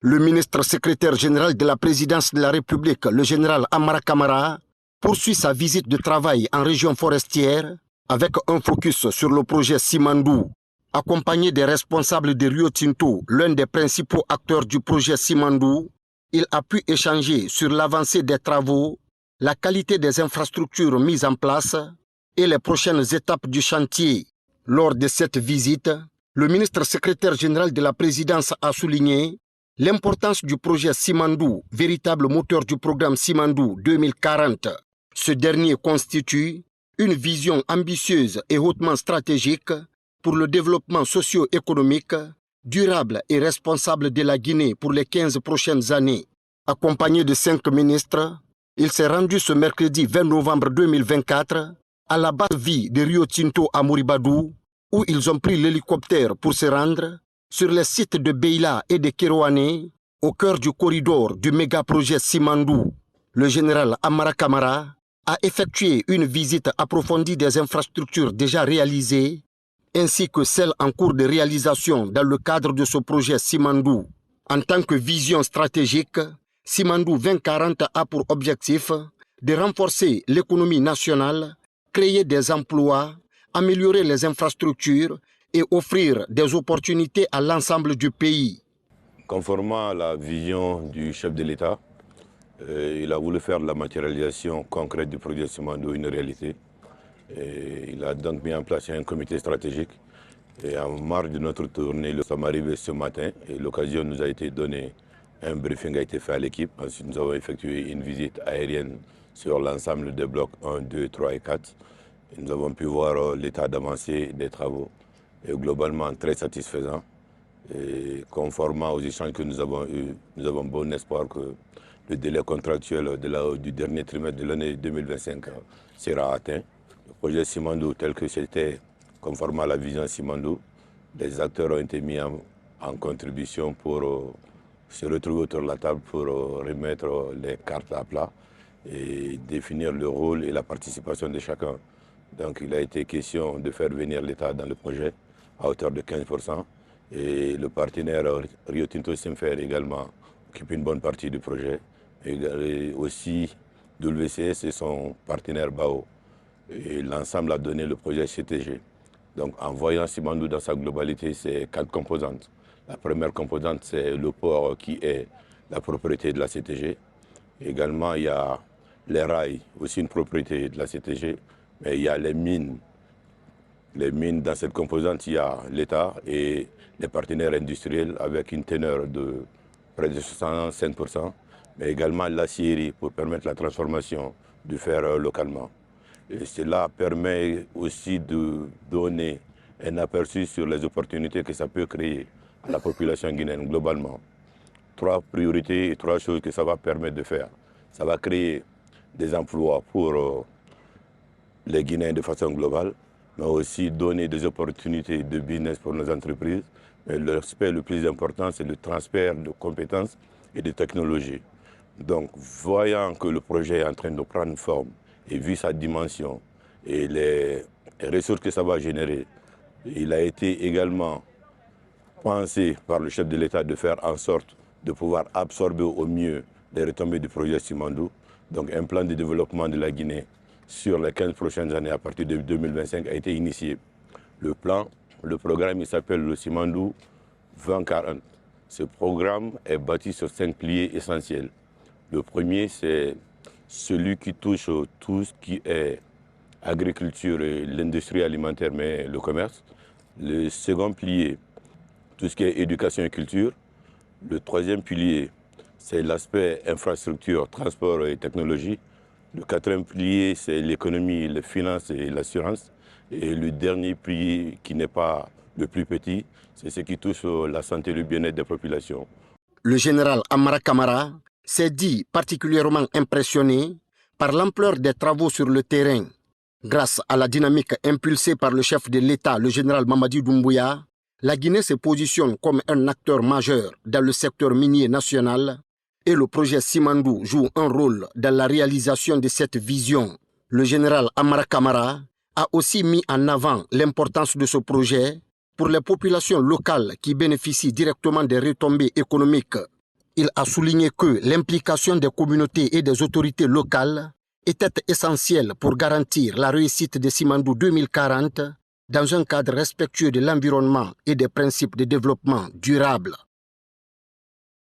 Le ministre secrétaire général de la présidence de la République, le général Amara Kamara, poursuit sa visite de travail en région forestière avec un focus sur le projet Simandou. Accompagné des responsables de Rio Tinto, l'un des principaux acteurs du projet Simandou, il a pu échanger sur l'avancée des travaux, la qualité des infrastructures mises en place et les prochaines étapes du chantier. Lors de cette visite, le ministre secrétaire général de la présidence a souligné l'importance du projet Simandou, véritable moteur du programme Simandou 2040. Ce dernier constitue une vision ambitieuse et hautement stratégique pour le développement socio-économique, durable et responsable de la Guinée pour les 15 prochaines années. Accompagné de 5 ministres, il s'est rendu ce mercredi 20 novembre 2024 à la base vie de Rio Tinto à Moribadou, où ils ont pris l'hélicoptère pour se rendre sur les sites de Beila et de Kerouané, au cœur du corridor du méga-projet Simandou. Le général Amara Kamara a effectué une visite approfondie des infrastructures déjà réalisées, ainsi que celles en cours de réalisation dans le cadre de ce projet Simandou. En tant que vision stratégique, Simandou 2040 a pour objectif de renforcer l'économie nationale, créer des emplois, améliorer les infrastructures et offrir des opportunités à l'ensemble du pays. Conformément à la vision du chef de l'État, il a voulu faire de la matérialisation concrète du projet Simandou une réalité. Il a donc mis en place un comité stratégique. Et en marge de notre tournée, nous sommes arrivés ce matin et l'occasion nous a été donnée, un briefing a été fait à l'équipe. Ensuite, nous avons effectué une visite aérienne sur l'ensemble des blocs 1, 2, 3 et 4. Et nous avons pu voir l'état d'avancée des travaux, et globalement très satisfaisant. Et conformément aux échanges que nous avons eus, nous avons bon espoir que le délai contractuel du dernier trimestre de l'année 2025 sera atteint. Le projet Simandou tel que c'était, conformément à la vision Simandou, les acteurs ont été mis en contribution pour se retrouver autour de la table pour remettre les cartes à plat et définir le rôle et la participation de chacun. Donc il a été question de faire venir l'État dans le projet à hauteur de 15%. Et le partenaire Rio Tinto Simfer également occupe une bonne partie du projet. Et aussi WCS et son partenaire BAO. Et l'ensemble a donné le projet CTG. Donc en voyant Simandou dans sa globalité, c'est 4 composantes. La première composante, c'est le port qui est la propriété de la CTG. Également, il y a les rails, aussi une propriété de la CTG. Mais il y a les mines. Les mines, dans cette composante, il y a l'État et les partenaires industriels avec une teneur de près de 65%, mais également l'acierie pour permettre la transformation du fer localement. Et cela permet aussi de donner un aperçu sur les opportunités que ça peut créer à la population guinéenne globalement. 3 priorités et 3 choses que ça va permettre de faire. Ça va créer des emplois pour les Guinéens de façon globale, mais aussi donner des opportunités de business pour nos entreprises. Mais l'aspect le plus important, c'est le transfert de compétences et de technologies. Donc, voyant que le projet est en train de prendre forme, et vu sa dimension et les ressources que ça va générer, il a été également pensé par le chef de l'État de faire en sorte de pouvoir absorber au mieux les retombées du projet Simandou. Donc un plan de développement de la Guinée sur les 15 prochaines années à partir de 2025 a été initié. Le programme, il s'appelle le Simandou 2040. Ce programme est bâti sur 5 piliers essentiels. Le premier, c'est celui qui touche tout ce qui est agriculture et l'industrie alimentaire, mais le commerce. Le second pilier, tout ce qui est éducation et culture. Le troisième pilier, c'est l'aspect infrastructure, transport et technologie. Le quatrième pilier, c'est l'économie, les finances et l'assurance. Et le dernier pilier, qui n'est pas le plus petit, c'est ce qui touche la santé et le bien-être des populations. Le général Amara Kamara s'est dit particulièrement impressionné par l'ampleur des travaux sur le terrain. Grâce à la dynamique impulsée par le chef de l'État, le général Mamadi Doumbouya, la Guinée se positionne comme un acteur majeur dans le secteur minier national et le projet Simandou joue un rôle dans la réalisation de cette vision. Le général Amara Kamara a aussi mis en avant l'importance de ce projet pour les populations locales qui bénéficient directement des retombées économiques. Il a souligné que l'implication des communautés et des autorités locales était essentielle pour garantir la réussite de Simandou 2040 dans un cadre respectueux de l'environnement et des principes de développement durable.